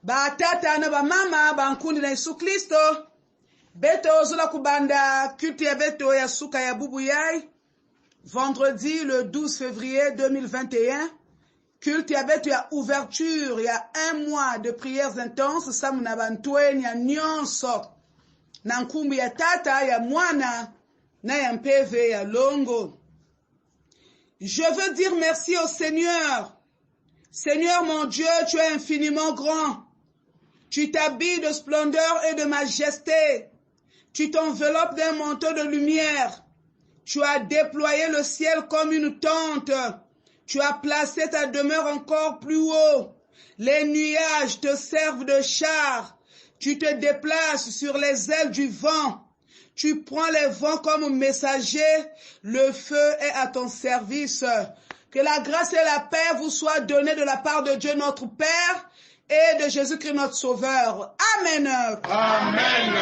ba tata na ba mama ba nkundi na Yesu Kristo beto zola kubanda culte ya beto ya suka ya bubu yai vendredi le 12 février 2021 culte ya beto ya ouverture ya 1 mois de prières intenses samu na bantweni ya nyonso na nkumbi ya tata ya mwana na ya mpeve ya longo. Je veux dire merci au Seigneur. Seigneur mon Dieu, tu es infiniment grand. Tu t'habilles de splendeur et de majesté. Tu t'enveloppes d'un manteau de lumière. Tu as déployé le ciel comme une tente. Tu as placé ta demeure encore plus haut. Les nuages te servent de char. Tu te déplaces sur les ailes du vent. Tu prends les vents comme messagers. Le feu est à ton service. Que la grâce et la paix vous soient données de la part de Dieu notre Père et de Jésus-Christ notre Sauveur. Amen. Amen.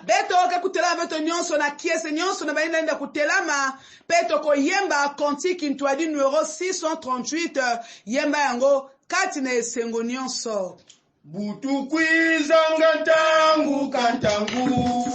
Beto ke kutela beto nyonso na kiese nyonso na baina nda kutelama beto ko yemba konti kintwadi numéro 638 yemba yango kati na esengo nyonso. Butu kwizanga tangu kantangu.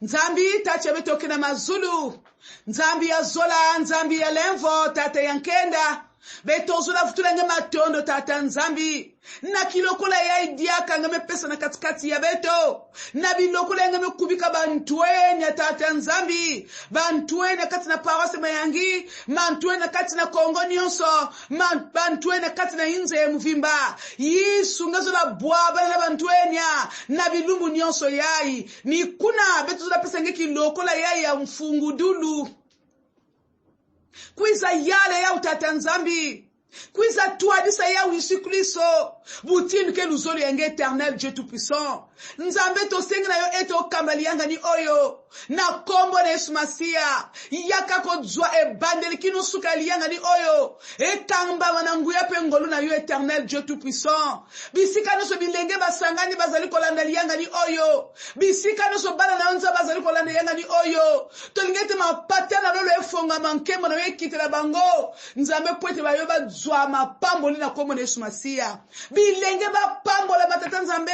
Nzambi tache betoke na mazulu. Nzambi ya zola, nzambi ya lenvo, tata yankenda. Beto zula futulenge matondo tata nzambi. Na kilokola ya idiaka ngame pesa na katikati ya beto. Na bilokola ngame kubika bantuenya tata nzambi. Bantuenya kati na parose mayangi. Mantuenya kati na Kongo nyonso. Bantuenya kati na inze muvimba. Yisu ngazola buaba na bantuenya. Na bilumbu nyonso yai. Ni kuna beto zula pesa nge kilokola yai ya mfungudulu. Kwiza yale ya utata nzambi. Kwiza toi disa ya Yesu Kristo. Butini ke luzolo yenge éternel Dieu tout-puissant. Nzambe to sengi na yo eto kambalianga ni oyo. Na kombo na Yesu Masia. Yaka ko dzwa e bandeli kino suka lianga ni oyo. E kamba wananguya pengolu na yo éternel Dieu tout-puissant. Bisika no so bilenge basangani bazali kolanda lianga ni oyo. Bisika no so bana na onza bazali kolanda lianga ni oyo. Tolingete mapatana lolo efonga mankembo na yo ekitela bango. Nzambe pwete ba yo ba dzwa mapamboli na kombo na Yesu Masia. Bilenge ba pambola batata Nzambe.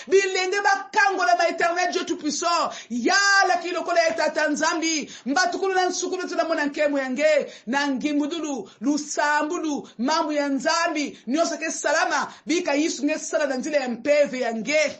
Bilenge ba kangola ba éternel Dieu tout-puissant. Yala kilokola etata Nzambi. Mbatukulu na nsukulu tuna mona nkemu yange. Na ngimudulu, lusambulu, mambu ya Nzambi. Nyosa ke salama. Bika yisu nge sala na nzile ya mpeve yange.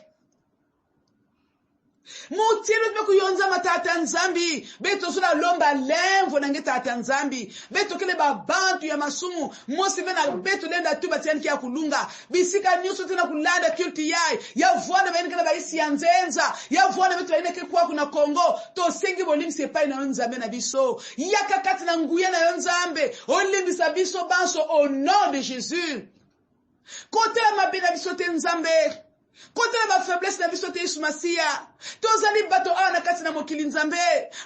Mutilu tume kuyonza matata Nzambi. Beto suna lomba lemvo na nge tata Nzambi. Beto kele babantu ya masumu. Mosi vena beto lenda tuba tiani kia kulunga. Bisika nyusu tina kulanda kilti yai. Ya vuana vene kena baisi ya nzenza. Ya vuana beto vene kekua kuna Kongo. To sengi bolim sepai na Nzambe na biso. Ya kakati na nguya na Nzambe. Olimbi sa biso banso au nom de Jésus. Kote la mabina biso te Nzambe. Kote la ba faiblesse na biso te Yesu Masia. Tozali bato ana kati na mokili Nzambe.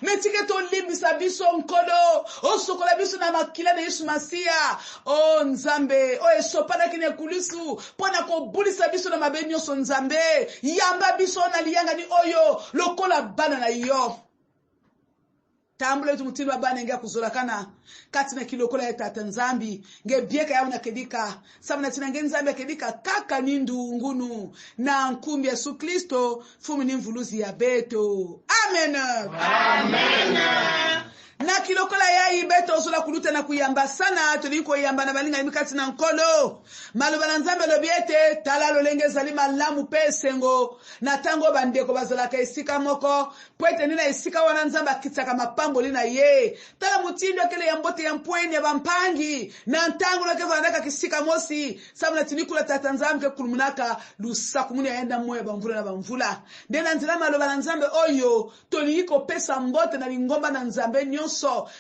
Metike to limbisa biso nkolo. O sokola biso na makila na Yesu Masia. O Nzambe. O esopana kine kulisu. Pona ko bulisa biso na mabenyo so Nzambe. Yamba biso na lianga ni oyo. Lokola bana na yo. Tambule tumutilu wa bana nge kuzola kana. Katina kilokola ya tata Nzambi. Nge bieka ya unakedika. Sabuna tina nge Nzambi ya kedika. Kaka nindu ngunu. Na nkumbi Yesu Kristo. Fumi ni mvuluzi ya beto. Amen. Amen. Na kilokola ya ibeto osola kuluta na kuyamba sana. Tuliko yamba na balinga imikati na nkolo. Malubana Nzambe lobiete. Tala lolenge zalima lamu pesengo. Na tango bandeko bazalaka isika moko. Pwete nina isika wana Nzambe kitaka mapambo lina ye. Tala mutindo kele yambote ya mpweni ya bampangi. Na ntango loke vanaka kisika mosi. Samuna tinikula tata Nzambe kulumunaka. Lusakumuni ya enda mwe bamvula na bamvula. Dena nzila malubana Nzambe oyo. Toliko pesa mbote na lingomba na Nzambe nyonso.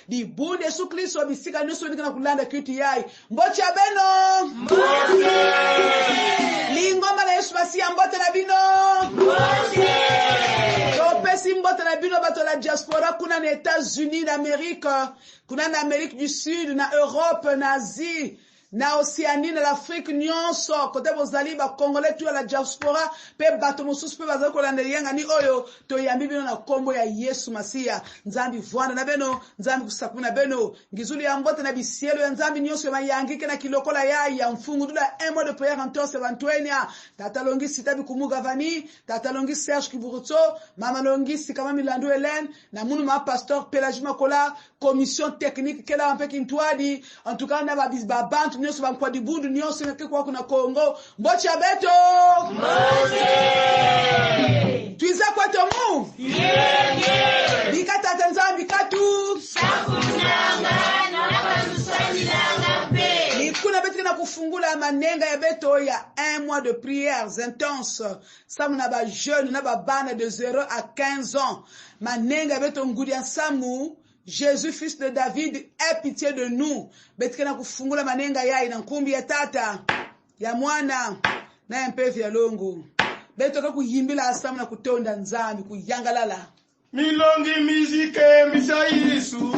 Di bunde Yesu Kristo bisika nyonso nikana kulanda kiti yai. Mboche ya beno. Mboche. Lingomba na Yesu Masia mbote na bino. Mboche. Topesi mbote na bino bato la diaspora kuna na États-Unis d'Amérique, kuna na Amérique du Sud, na Europe, na Asie, na Océanie, na l'Afrique nyonso, kote bozali ba Congolais tu la diaspora, pe bato mosusu pe bazali kolanda yanga ni oyo, to yambi bino na kombo ya Yesu Masia. Nzambi vwana na beno, Nzambi kusakuna beno, ngizuli ya mbote na bisielo ya Nzambi nyonso ya mayangike na kilokola ya mfungu dula 1 mois de prière en torse vantuenia, tata longi sitabi kumuga vani, tata longi Serge Kiburuto, mama longi sikama Milandu Hélène, na munu ma pasteur Pélagie Makola, commission technique kela ampe kintwadi, en tout cas na babantu nyonso bankwa di bundu nyonso neke kwa kuna Kongo. Mboche abeto. Mboche. Tuiza kwa tomu. Yeah. Bika tata Nzambi katu. Sakunanga na katusani nanga pe. Nikuna betu na kufungula manenga ya beto ya 1 mois de prières intenses. Samu na ba jeune na ba bana de 0 à 15 ans. Manenga ya beto ngudi ya samu. Jésus, fils de David, aie pitié de nous. Betkena kufungula manenga yai na nkumbi ya tata, ya mwana, na ya mpevi ya longo. Betoka kuyimbila asamu na kutonda Nzambi, kuyangalala. Milongi mizike misa Yesu.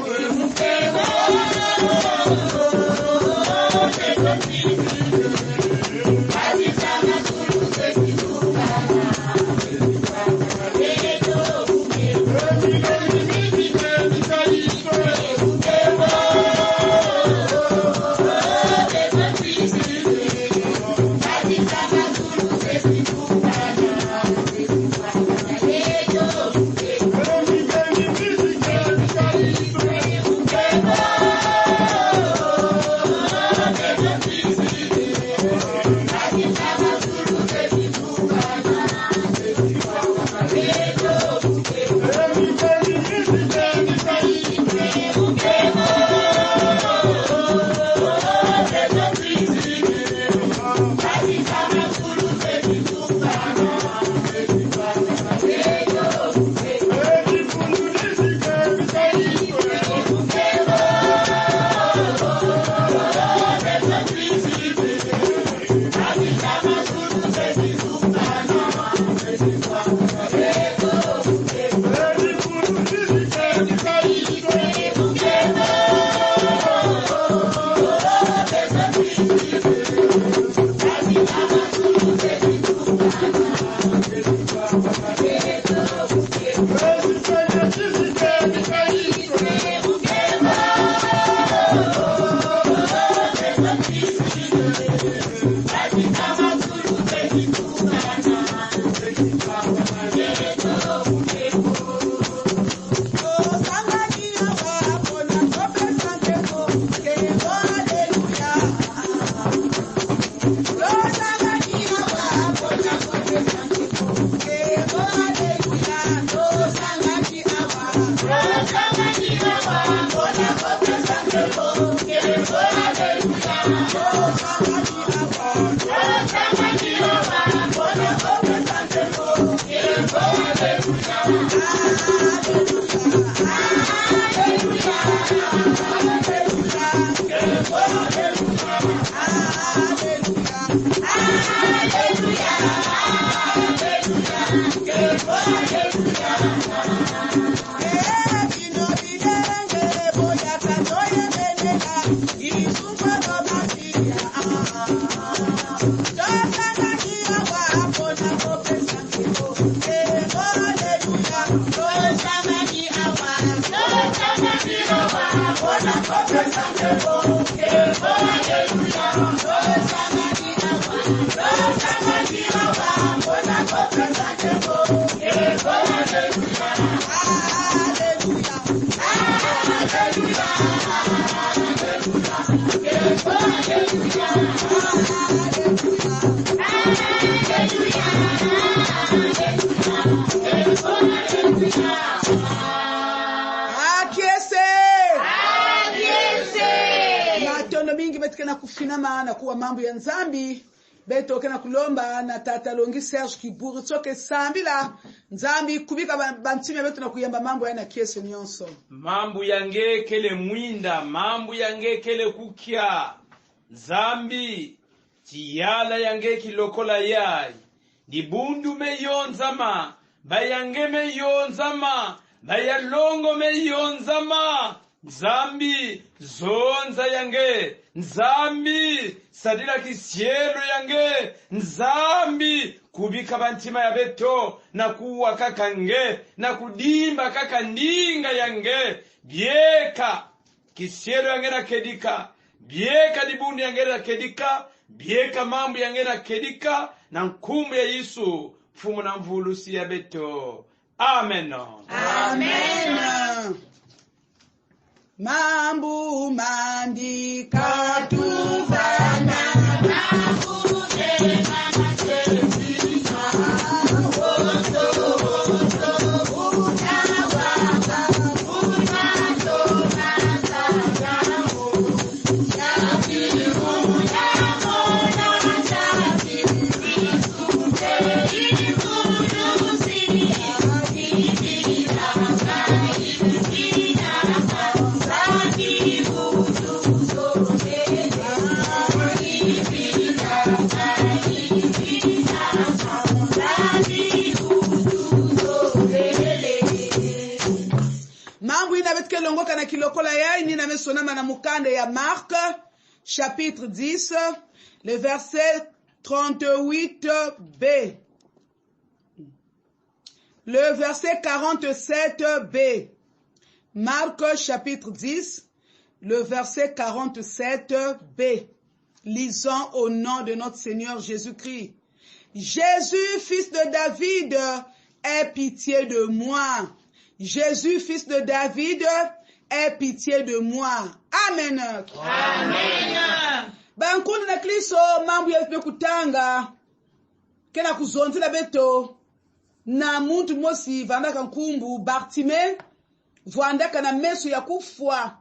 Na kufinama na kuwa mambo ya nzambi beto kena kulomba na tata longi Serge Kiburu tsoke sambila nzambi kubika bantime beto na kuyamba mambo yana kiese nyonso mambo yange kele mwinda mambo yange kele kukia nzambi tiyala yange kilokola yai dibundu meyonzama bayange meyonzama bayalongo meyonzama nzambi zonza yange nzambi sadila kisielo yange nzambi kubika bantima ya beto na kuwa kakange na kudimba kakandinga yange bieka kisielo yange na kedika bieka dibundi yange na kedika bieka mambo yange na kedika na nkumbu ya Yesu fumu na mvulusi ya beto amen amen. Mambu mandika tufana mambu tena na tena woto utawaka unazo na zao yabiru yamona safi isukeli kurusi longoka na kilokola yai nina mesonama na mukande ya Marc chapitre 10 le verset 38b le verset 47b Marc chapitre 10 le verset 47b lisons au nom de notre Seigneur Jésus-Christ. Jésus fils de David aie pitié de moi. Jésus, fils de David, aie pitié de moi. Amen. Amen. Bankundi na Kristo mambo ya kutanga kena kuzonzi la beto na muntu mosi vandaka nkumbu Bartime vandaka na meso ya kufwa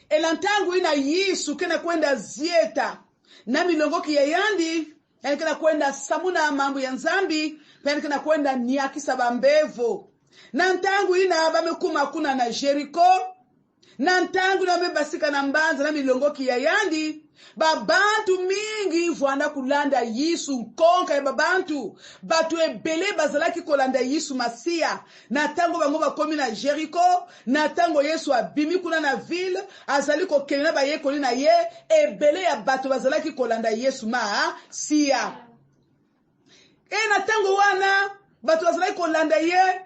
elantangu ina Yesu kena kwenda zieta na milongoki ya yandi kena kwenda samuna mambo ya nzambi kena kwenda niakisa bambevo na ntangu ina bamekuma kuna na Jericho na ntangu na mebasika na mbanza na milongoki ya yandi babantu mingi vwanda kulanda Yesu nkonka ya babantu batu ebele bazalaki kolanda Yesu Masia na tango bango bakomi na Jericho na tango Yesu abimi kuna na ville azali kokende na bayekoli na ye ebele ya batu bazalaki kolanda Yesu Masia na tango wana batu bazalaki kolanda ye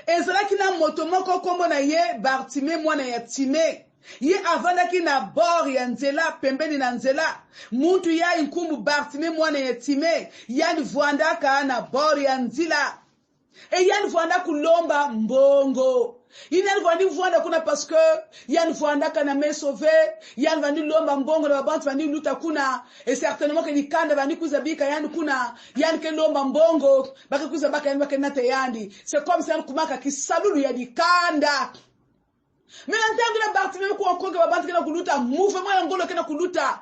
ezalaki na moto moko kombo na ye Bartime mwana ya Time ye avandaki na bord ya nzela pembeni na nzela muntu ya nkumbu Bartime mwana yetime yani vuandaka na bord ya nzila e yani vuanda kulomba mbongo yani vuandi vuanda kuna parce que yani vuandaka na me sauver yani vandi lomba mbongo na babantu vandi luta kuna et certainement que nikanda vandi kuzabika yani kuna yani ke lomba mbongo baka kuzabaka yani baka nate yani c'est comme ça kumaka kisalulu ya dikanda. Mais l'entendre Bartime ko okonga babantu kena kuluta mouvement ya ngolo kena kuluta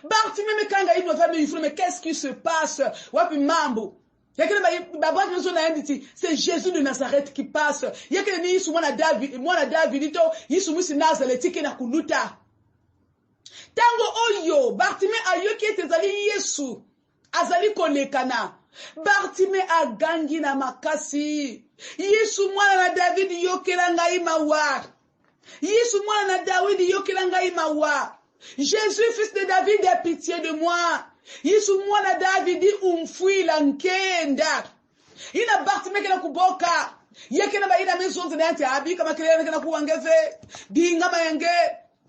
Bartime mekanga ino va me mais qu'est-ce qui se passe wapi mambo yakene babantu nzo na nditi c'est Jésus de Nazareth qui passe yakene ni Yesu mwana David to Yesu musi Nazareth kena kuluta tango oyo Bartime ayoki etezali Yesu azali kolekana Bartime agangi na makasi Yesu mwana David yokela ngai mawa Yesu mwana David yokela ngai mawa Jésus fils de David aie pitié de moi Yesu mwana David umfuila nkenda ina Bartime kena kuboka yekena ba ina mezonze na ati abi kama kelele kena kuangeve dinga mayange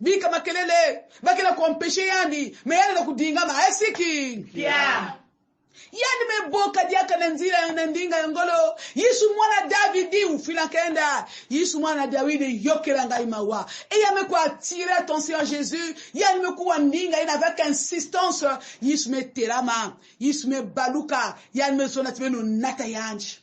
bi kama kelele bakela kompeshe yandi me yana kudinga ma esiki yeah. Yani meboka diaka na nzira na ndinga ya ngolo Yesu mwana Davidi ufila kenda Yesu mwana Davidi yokela ngai mawa et ya meko attirer attention à Jésus yani meko ndinga ina avec insistance Yesu metelama Yesu me baluka yani me sona tibeno nata yanji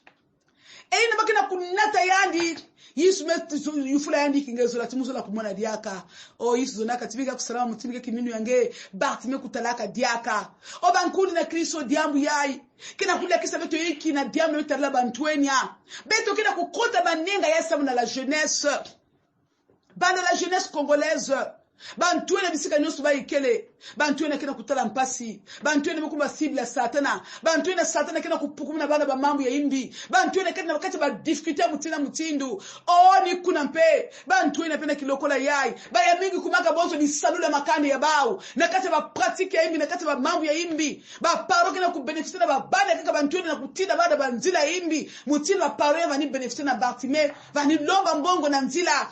et ina bakina kunata yandi Yesu metu yufula yandi kingezo la timuzo la kumona diaka o Yesu zonaka tibika kusalamu mutimike kiminu yange Bartime kutalaka diaka o bankuni na Kristo diambu yai kina kulia kisa beto yiki na diambu yotarla bantwenya beto kina kukota banenga yasa na la jeunesse bana la jeunesse congolaise bantuene bisika nyoso ba ikele bantuene kina kutala mpasi bantuene mukuma cible ya satana bantuene satana kina kupukumuna bana ba mambo ya imbi bantuene kina wakati ba difficulté mutina mutindu ni kuna mpe bantuene pena kilokola yai ba ya mingi kumaka bonzo ni salula makani ya bao na kati ba pratique ya imbi na kati ba mambo ya imbi ba paro kina kubenefite na ba bana kaka bantuene na kutinda bada banzila imbi mutina ba paro ya vani benefite na Bartime vani lomba mbongo na nzila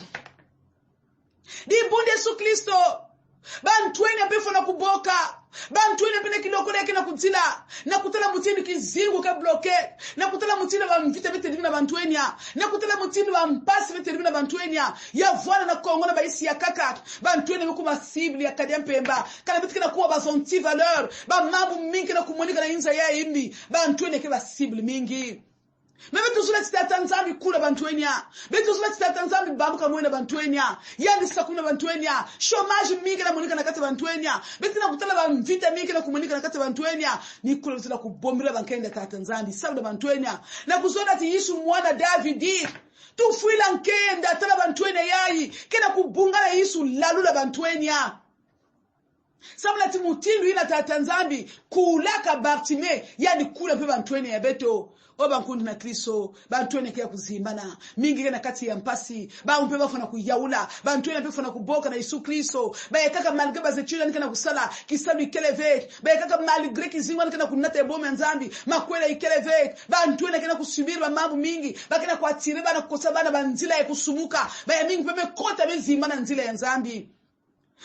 di bunde su Kristo bantuene pefo na kuboka bantuene pene kiloko leke na kutila na kutala mutini kizingu ka bloqué na kutala mutini ba mvite bete divina bantuenia na kutala mutini ba mpasi bete divina bantuenia ya voila na Kongo na baisi ya kaka bantuene mukuma cible ya kadia mpemba kana bete kana kuwa ba zonti valeur ba mambu mingi na kumonika na inza ya imbi bantuene ke ba cible mingi Mebe tuzula titata nzambi kula bantuenya. Mebe tuzula titata nzambi babuka mwena bantuenya. Yandi sakuna bantuenya. Chômage mingi na monika na kati bantuenya. Mebe tina kutala bamvita mingi na kumonika na kati bantuenya. Ni kula tula kubombila bankenda tata nzambi. Sabuda bantuenya. Na kuzona ti Yesu mwana Davidi. Tufuila nkenda tala bantuenya yai. Kena kubungana Yesu lalula bantuenya. Sabula ti mutindu ina tata nzambi. Kulaka Bartime. Yani kula pe bantuenya ya beto. Bankundi na Kristo bantuene kia kuzimbana mingi na kati ya mpasi ba umpe bafuna kuyaula bantuene bafuna kuboka na Yesu Kristo ba yakaka malgré bazetula nikana kusala kisabi keleve ba yakaka malgré kizingwa nikana kunata bomu nzambi makwela ikeleve bantuene kana kusubiri ba mambo mingi bakina kuatire bana kukosa bana banzila ya kusumuka ba ya mingi peme kota bezimbana nzila ya nzambi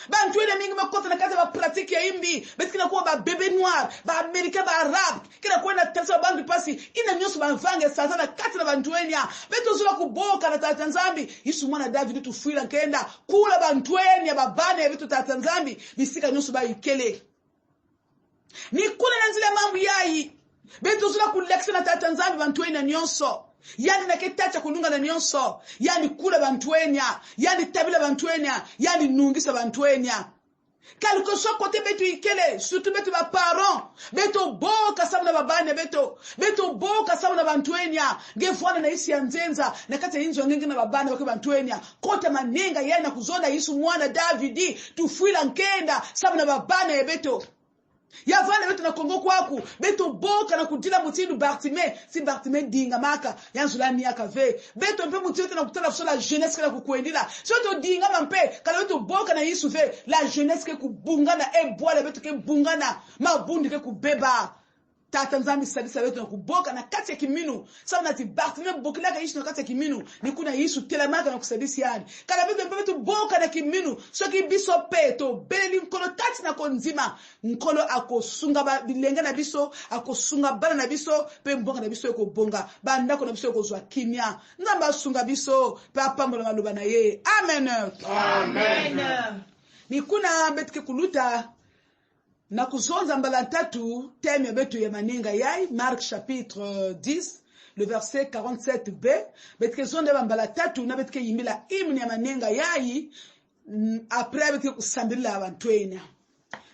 bantuene mingi makota na kazi ba pratique ya imbi betikina kuwa ba bébé noir ba américain ba arabe kina kuwa na tesa bangi pasi ina nyoso ba vange sazana kati na bantuenya beto zula kuboka na tata nzambi Yesu mwana David tufuila nkenda kula bantuenya babane ya vitu tata nzambi bisika nyoso ba ikele ni kula na nzile mambo yai beto zula kuleksa na tata nzambi bantuenya nyonso yani naketacha kulunga na nyonso yani kula bantuenya yani tabila bantuenya yani nungisa bantuenya quelque soit côté betu ikele surtout betu ba parents beto boka sabuna babane beto boka sabuna bantuenya ngefwana na isi ya nzenza na kati inzo ngenge na babane bako bantuenya kota manenga yana kuzonda Yesu mwana Davidi tufuila nkenda sabuna babane beto ya vana beto na Kongo kwaku beto boka na kutila mutindu Bartime si Bartime dinga maka yanzula miaka ve beto mpe mutindu na kutala la jeunesse kana kukuendila soto dinga mampe kala beto boka na Yesu ve la jeunesse ke kubungana e boile beto ke bungana mabundi ke kubeba tata nzambi sadisa wetu na kuboka na kati ya kiminu sawa na Barthelemy bokilaka ishi na kati ya kiminu ni kuna Yesu telemaka na kusadisi yani kana bitu mpetu boka na kiminu soki biso peto beleli nkolo tati na konzima nkolo akosunga ba bilenga na biso akosunga bana na biso pe mbonga na biso ekobonga banda ko na biso ekozwa kimia nzamba sunga biso pe apambola maloba na ye amen amen ni kuna betike kuluta na kuzonza mbala tatu teme betu ya maninga yai Marc chapitre 10 le verset 47b betike zonde mbala tatu na betike yimila hymne ya maninga yai après betike kusambila abantu ena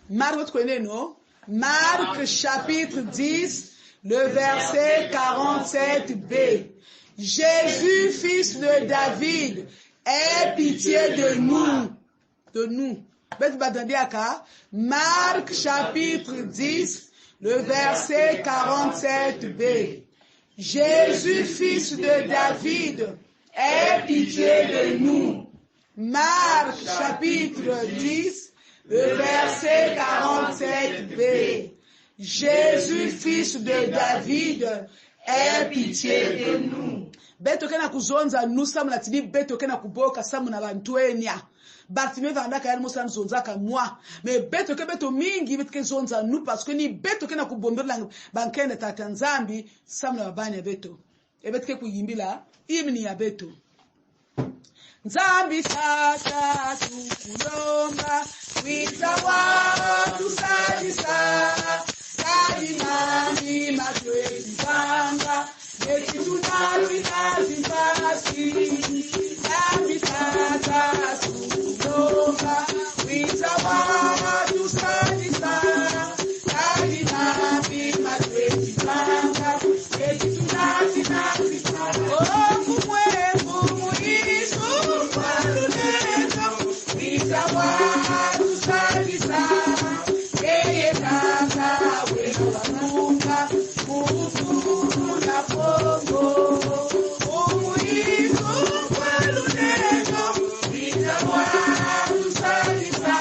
Marc betike neno Marc chapitre 10 le verset 47b Jésus fils de David aie pitié de nous Marc chapitre 10, le verset 47b. Jésus, fils de David, aie pitié de nous. Marc chapitre 10, le verset 47b. Jésus, fils de David, aie pitié de nous. Beto kena kuzonza nusa mnatibi beto kena kuboka samu na bantuenia. Barthelemy vandaka yali musa nzonzaka moi mais beto ke beto mingi betike zonza nous parce que ni beto kena kubombela bankende tata nzambi samu na babanya beto e betike kuyimbila hymne ya beto Nzambi sasa tukulomba wita watu sadisa kalimani matwezi banga Eti tunalwina zimbasi Nzambi sasa tukulomba wita watu sadisa kalimani matwezi banga Eti tunalwina zimbasi Oh kumwe Yesu walulendo wita watu sadisa Eye tata wena wanunga Mungu na Kongo Yesu walulendo wita watu sadisa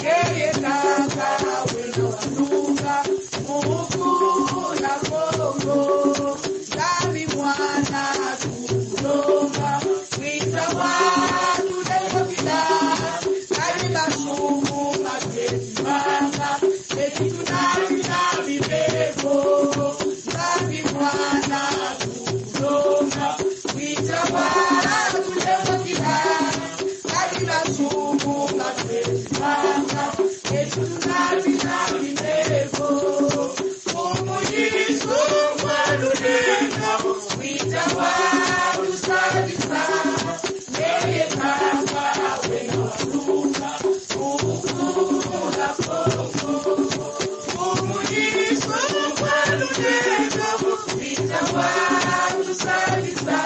Eye tata wena wanunga Mungu na Kongo Nami mwana tukulomba wita watu lewakila Kali masumu magezi manga Eti tunalina vibego Nami mwana tukulomba wita watu lewakila Kali masumu magezi manga Eti tunalina vibego Yesu walulendo wita watu sadisa Yeye kaka wena wanunga Ukula Kongo Yesu walulendo wita watu sadisa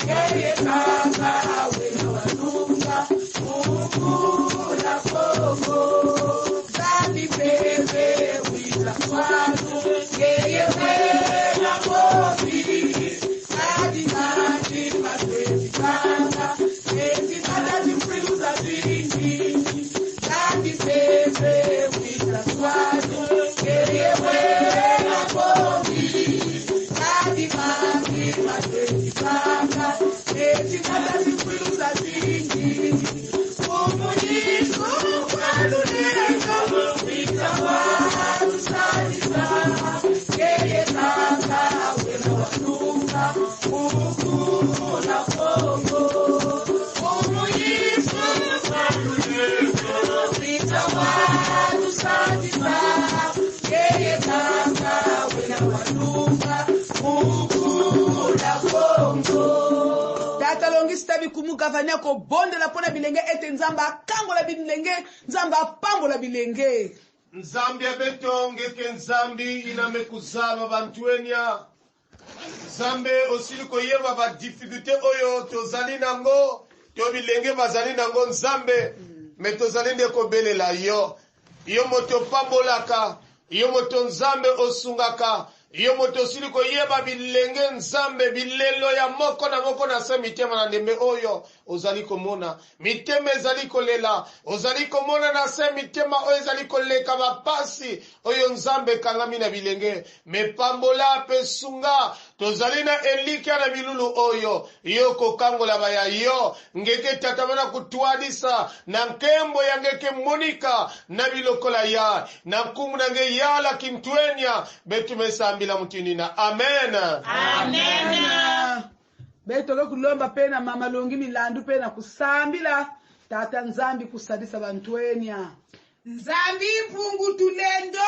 Yeye kaka wena wanunga Ukula Kongo Zadi bebe wita watu Yeye wena kofi Adi maji matwezi kanga Ezi madaji mfriluza zingi Zadi bebe wita watu Yeye wena kofi Adi maji matwezi kanga Ezi madaji mfriluza zingi Yesu walulendo wita watu sadisa Yeye kaka wena wanunga Ukula Kongo Yesu walulendo wita watu sadisa Yeye kaka wena wanunga Ukula Kongo Tata longisi tabi kumugavanya ko bonde la pona bilenge ete nzamba kango la bilenge nzamba pambo la bilenge Nzambi abeto ngeke nzambi inamekuzaba bantuenya Nzambe osiliko yeba ba difficulté oyo tozali nango to bilenge bazali nango nzambe metozali ndeko belela yo moto pambolaka yo moto nzambe osungaka yo moto osili koyeba bilenge nzambe bilelo ya moko na se mitema na ndembe oyo ozali komona mitema ezali kolela ozali komona na se mitema oyo ezali koleka bapasi oyo nzambe kangami na bilenge mepambola pesunga tozali na elikia na bilulu oyo yo kokangola baya yo ngeke tatamana kutwadisa na nkembo ya ngeke monika na bilokola ya na nkumu na nge yala kintwenya betumesambila mutinina amen amen betoke kulomba pena mama longi milandu pena kusambila tata nzambi kusadisa bantwenya nzambi pungu tulendo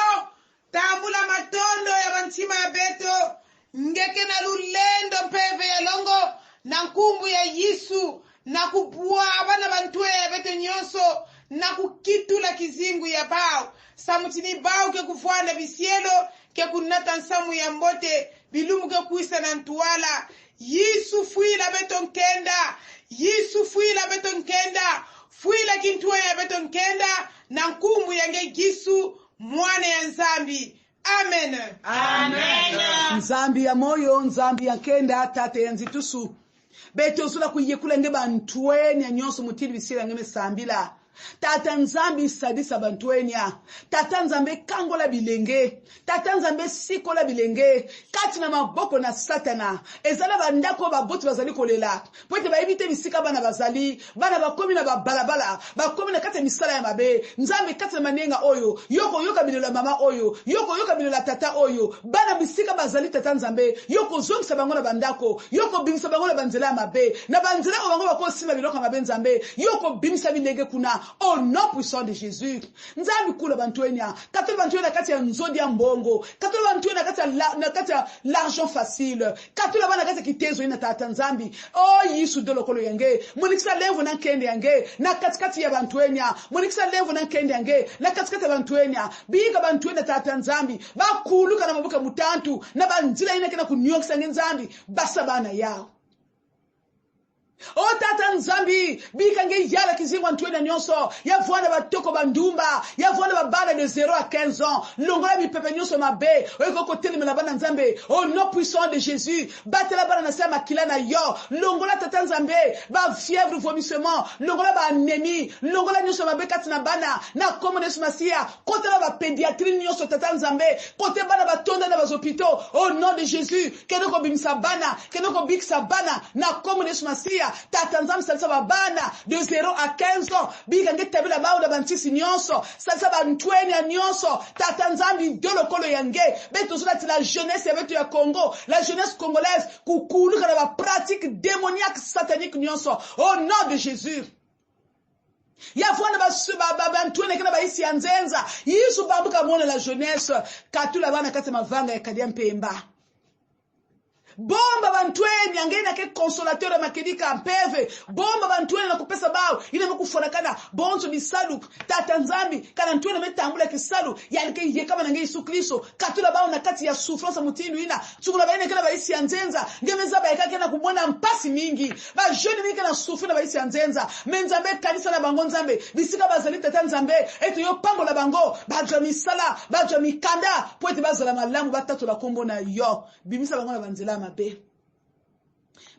tambula matondo ya bantima ya beto ngeke na lulendo mpeve ya longo na nkumbu ya Yesu na kubua abana bantwe ya beto nyonso na kukitula kizingu ya bao samutini bao ke kufuana bisielo ke kunata nsamu ya mbote bilumu ke kuisa na ntuala Yesu fuila beto nkenda Yesu fuila beto nkenda fuila kintuwa ya beto nkenda na nkumbu ya nge Yesu mwane ya nzambi amen amen nzambi ya moyo nzambi ya nkenda tate ya nzitusu beto usula kuyekula nge bantwenya nyonso mutili bisira ngeme sambila tata nzambi sadisa bantwenya tata nzambe kangola bilenge tata nzambe sikola bilenge kati na maboko na satana ezala bandako baboti bazali kolela pote baibite bisika bana bazali bana bakomi na babalabala bakomi na kati misala ya mabe nzambe kati na manenga oyo yoko yoka bilela mama oyo yoko yoka bilela tata oyo bana bisika bazali tata nzambe yoko zongisa bango na bandako yoko bimisa bango na banzela ya mabe na banzela bango bakosima biloko mabe nzambe yoko bimisa bilenge kuna au nom puissant de Jésus nzambi kula bantwenya katolo bantwenya kati ya nzodi ya mbongo katolo bantwenya kati ya l'argent facile katolo bana kati kitezo ina tata nzambi oh Yesu de lokolo yange monikisa levo na kende yange na katikati ya bantwenya monikisa levo na kende yange na katikati ya bantwenya biga bantwenya tata nzambi bakuluka na mabuka mutantu na banzila ina kena kunyokisa nzambi basa bana yao o tata nzambi bikange yala kizingo ntwena nyonso ya vwana batoko bandumba ya vwana babana de 0 à 15 ans longola mi pepe nyonso mabe eko koteli mena bana nzambe au nom puissant de Jésus batela bana na sema kila na yo longola tata nzambe ba fièvre vomissement longola ba anémie longola nyonso mabe kati na bana na komone sumasia kotela ba pédiatrie nyonso tata nzambe kote bana batonda na bazopito au nom de Jésus kenoko bimisa bana kenoko biksa bana na komone sumasia tata nzambe salisa babana de 0 à 15 ans biga ngetabila bao da bantisi nyonso salisa bantwenya nyonso tata nzambe de lokolo yange beto zula la jeunesse beto ya Congo la jeunesse congolaise kukulu kana ba pratique démoniaque satanique nyonso au nom de Jésus ya fwana bantwene kana baisi ya nzenza Yesu bambuka mwana la jeunesse katula bana kati mavanga ya kadia mpemba bomba bantweni angena ke consolateur ya makedika mpeve bomba bantweni na kupesa bao ile mekufona kana bonzo bisalu tata nzambi kana ntweni metambula kisalu yalike yekama na Yesu Kristo katula bao na kati ya souffrance mutindu ina tsukula baine kana baisi ya nzenza ngemeza baika kana kubona mpasi mingi ba jeune mingi kana souffrir na baisi ya nzenza menzambe kanisa na bango nzambe bisika bazali tata nzambe eto yo pango la bango bajwa misala bajwa mikanda poete bazala malamu batatu la kombo na yo bimisa bango na banzela mabe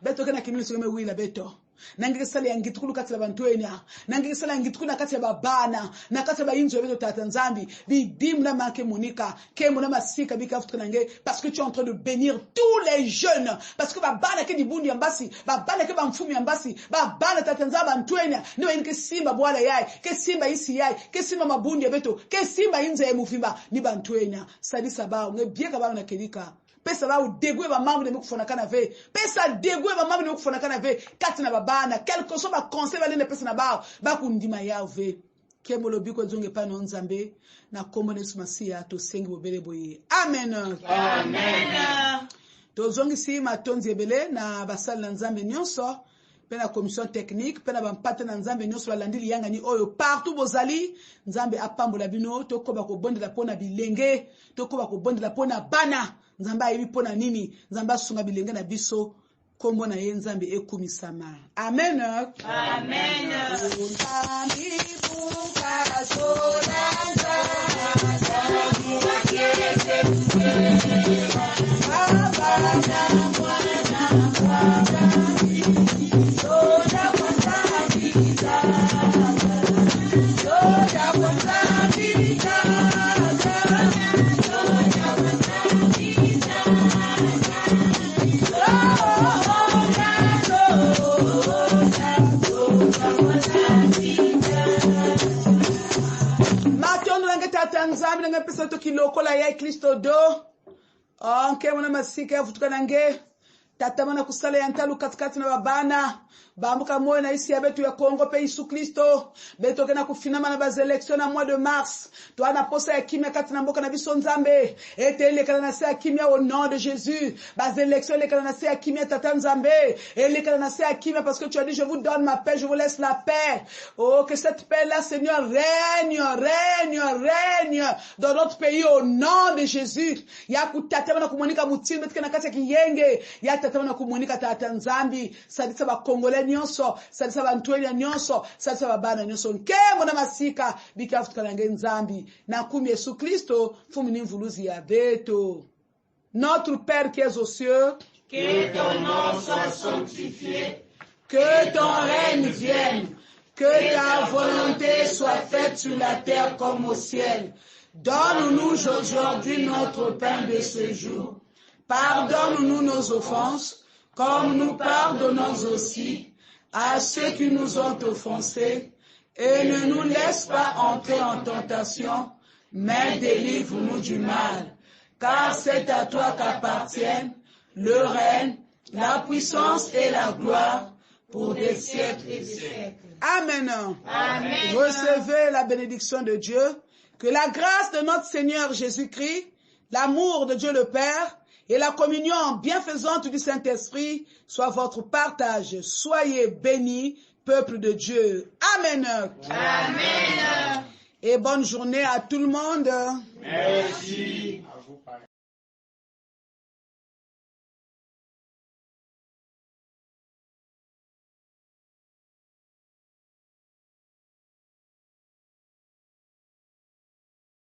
beto kana kimili sokeme wila beto nangi sala yangitukulu kati la bantwenya nangi sala yangitukulu kati ya babana na kati ya bayinzo beto tata nzambi bidim na make monika kemo na masika bikafutu nange parce que tu es en train de bénir tous les jeunes parce que babana ke dibundi ambasi babana ke bamfumi ambasi babana tata nzamba bantwenya ne bayinke simba bwala yai ke simba isi yai ke simba mabundi ya beto ke simba inze ya mufimba ni bantwenya sadisa bao nge bieka bao na kedika pesa ba degwe ba mambo de mukufona kana ve pesa degwe ba mambo de mukufona kana ve kati na babana quelque chose ba conseil ba lene pesa na ba kundima ya ve kemolo biko zonge pa no nzambe na komone sumasia to sengi bobele boye amen amen to zongi si matonzi ebele na basali na nzambe nyonso pena commission technique pena bampate na nzambe nyonso balandili yanga ni oyo partout bozali nzambe apambola bino tokoba ko bondela pona bilenge tokoba ko bondela pona bana nzambe ayebi pona nini nzambe asunga bilenge na biso kombo na ye nzambe ekumisama amen amen nzambe Nzambi nanga pesa to kilokola ya Kristo do onke mwana masika ya futuka nange tatamana kusala ya ntalu katikati na babana bambuka moyo na isi ya betu ya Kongo pe Yesu Kristo beto kena kufinama na baz élections na mois de mars to ana posa ya kimia kati na mboka na biso Nzambe ete ile kana na se ya kimia au nom de Jésus baz élections ile kana na se ya kimia tata Nzambe ile kana na se ya kimia parce que tu as dit je vous donne ma paix je vous laisse la paix. Oh que cette paix là Seigneur règne dans notre pays au nom de Jésus ya kutatamana kumunika mutini betu kena kati ya kiyenge ya tatamana kumunika tata Nzambi sadisa ba Congolais nyonso sadisa bantwenya nyonso sadisa babana nyonso nkemo na masika bikafu tukalange Nzambi na kumi Yesu Kristo fumi ni mvuluzi ya beto. Notre Père qui es aux cieux, que ton nom soit sanctifié, que ton règne vienne, que ta volonté soit faite sur la terre comme au ciel. Donne-nous aujourd'hui notre pain de ce jour. Pardonne-nous nos offenses comme nous pardonnons aussi à ceux qui nous ont offensés, et ne nous laisse pas entrer en tentation, mais délivre-nous du mal. Car c'est à toi qu'appartiennent le règne, la puissance et la gloire pour des siècles et des siècles. Amen. Amen. Recevez la bénédiction de Dieu. Que la grâce de notre Seigneur Jésus-Christ, l'amour de Dieu le Père, et la communion bienfaisante du Saint-Esprit soit votre partage. Soyez bénis, peuple de Dieu. Amen. Amen. Et bonne journée à tout le monde. Merci.